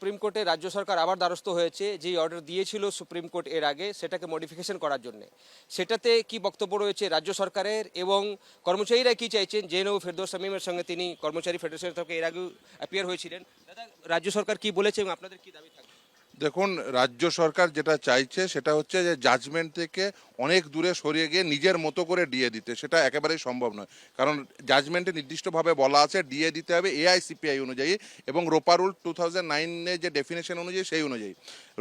Supreme কোর্টে রাজ্য সরকার আবার দ্বারস্থ হয়েছে, যেই অর্ডার দিয়েছিল সুপ্রিম কোর্ট এর আগে সেটাকে মডিফিকেশন করার জন্য। সেটাতে কি বক্তব্য রয়েছে রাজ্য সরকারের, এবং কর্মচারীরা কি চাইছেন? জেএনইউ ফেরদৌস শামীমের সঙ্গে তিনি কর্মচারী ফেডারেশনের থেকে এর আগেও অ্যাপিয়ার হয়েছিলেন। দাদা, রাজ্য সরকার কি বলেছে এবং আপনাদের কি দাবি থাকবে? দেখুন, রাজ্য সরকার যেটা চাইছে সেটা হচ্ছে যে জাজমেন্ট থেকে অনেক দূরে সরিয়ে গিয়ে নিজের মতো করে ডিএ দিতে। সেটা একেবারেই সম্ভব নয়, কারণ জাজমেন্টে নির্দিষ্টভাবে বলা আছে ডিএ দিতে হবে এআইসিপিআই অনুযায়ী এবং রোপা রুল 2009 যে ডেফিনেশন অনুযায়ী সেই অনুযায়ী।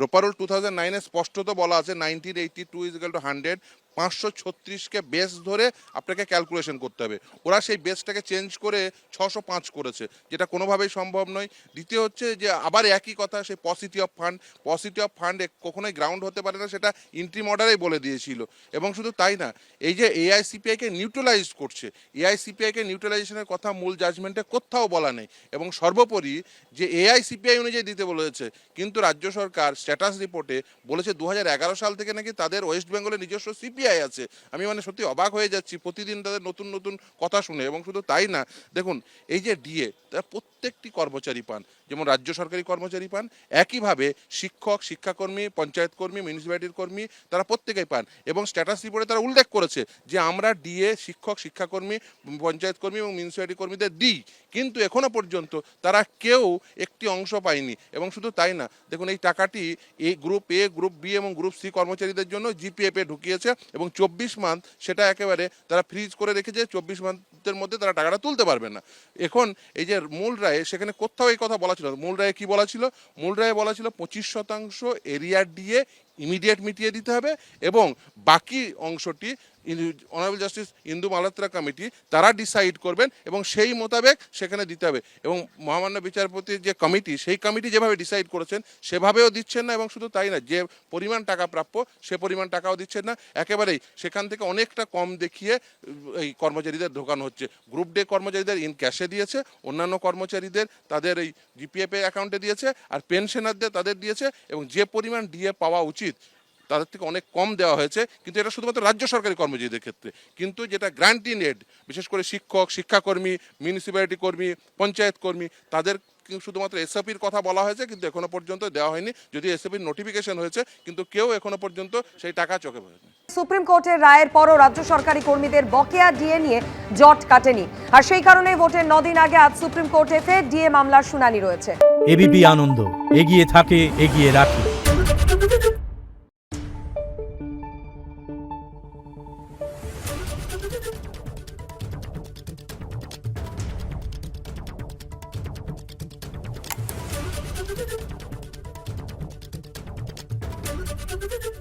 রোপা রুল 2009 স্পষ্টত বলা আছে 1982 = 100, 536কে বেস ধরে আপনাকে ক্যালকুলেশন করতে হবে। ওরা সেই বেসটাকে চেঞ্জ করে 605 করেছে, যেটা কোনোভাবেই সম্ভব নয়। দ্বিতীয় হচ্ছে যে আবার একই কথা, সেই পসিটি অফ ফান্ড কখনোই গ্রাউন্ড হতে পারে না, সেটা ইন্ট্রিম অর্ডারেই বলে দিয়েছিল। এবং শুধু তাই না, এই যে এআইসিপিআইকে নিউট্রালাইজ করছে, এআইসিপিআইকে নিউট্রালাইজেশনের কথা মূল জাজমেন্টে কোথাও বলা নেই। এবং সর্বোপরি যে এআইসিপিআই অনুযায়ী দিতে বলেছে, কিন্তু রাজ্য সরকার স্ট্যাটাস রিপোর্টে বলেছে 2011 সাল থেকে নাকি তাদের ওয়েস্ট বেঙ্গলের নিজস্ব সিপিআই আছে। আমি মানে সত্যি অবাক হয়ে যাচ্ছি প্রতিদিন তাদের নতুন নতুন কথা শুনে। এবং শুধু তাই না, দেখুন এই যে ডিএ, তার প্রত্যেকটি কর্মচারী পান, যেমন রাজ্য সরকারি কর্মচারী পান, একইভাবে শিক্ষক, শিক্ষাকর্মী, পঞ্চায়েত কর্মী, মিউনিসিপ্যালিটির কর্মী, তারা প্রত্যেকেই পান। এবং স্ট্যাটাস রিপোর্টে তারা উল্লেখ করেছে যে আমরা ডিএ শিক্ষক, শিক্ষাকর্মী, পঞ্চায়েত কর্মী এবং মিউনিসিপ্যালিটি কর্মীদের দিই, কিন্তু এখনো পর্যন্ত তারা কেউ একটি অংশ পায়নি। এবং শুধু তাই না, দেখুন এই টাকাটি গ্রুপ এ, গ্রুপ বি এবং গ্রুপ সি কর্মচারীদের জন্য জিপিএফে ঢুকিয়েছে এবং 24 মান্থ সেটা একেবারে তারা ফ্রিজ করে রেখেছে। 24 মান্থের মধ্যে তারা টাকাটা তুলতে পারবে না। এখন এই যে মূল রায়ে সেখানে কোথাও এই কথা বলা ছিল না। মূল রায়ে কি বলা ছিল? মূল রায়ে বলা ছিল 25% এরিয়া ডিএ ইমিডিয়েট মিটিয়ে দিতে হবে এবং বাকি অংশটি অনারেবল জাস্টিস ইন্দু মালহোত্রা কমিটি তারা ডিসাইড করবেন এবং সেই মোতাবেক সেখানে দিতে হবে। এবং মহামান্য বিচারপতির যে কমিটি, সেই কমিটি যেভাবে ডিসাইড করেছেন সেভাবেও দিচ্ছেন না। এবং শুধু তাই না, যে পরিমাণ টাকা প্রাপ্য সে পরিমাণ টাকাও দিচ্ছেন না, একেবারেই সেখান থেকে অনেকটা কম দেখিয়ে এই কর্মচারীদের ঢোকানো হচ্ছে। গ্রুপ ডে কর্মচারীদের ইন ক্যাশে দিয়েছে, অন্যান্য কর্মচারীদের তাদের এই জিপিএফ অ্যাকাউন্টে দিয়েছে, আর পেনশনারদের তাদের দিয়েছে। এবং যে পরিমাণ ডিএ পাওয়া উচিত তাদের থেকে অনেক কম দেওয়া হয়েছে, কিন্তু এটা শুধুমাত্র রাজ্য সরকারি কর্মচারীদের ক্ষেত্রে। কিন্তু যেটা গ্র্যান্ট ইন এড, বিশেষ করে শিক্ষক, শিক্ষাকর্মী, মিউনিসিপ্যালিটি কর্মী, পঞ্চায়েত কর্মী, তাদের শুধুমাত্র এসওপির কথা বলা হয়েছে, কিন্তু এখনো পর্যন্ত দেওয়া হয়নি। যদি এসওপির নোটিফিকেশন হয়েছে, কিন্তু কেউ এখনো পর্যন্ত সেই টাকা চোখে পড়েনি। সুপ্রিম কোর্টের রায়ের পরও রাজ্য সরকারি কর্মীদের বকেয়া ডিএ নিয়ে জট কাটেনি, আর সেই কারণে ভোটের 9 দিন আগে আজ সুপ্রিম কোর্টে ফের ডিএ মামলার শুনানি রয়েছে। এবিপি আনন্দ, এগিয়ে থাকে, এগিয়ে রাখে। Thank you.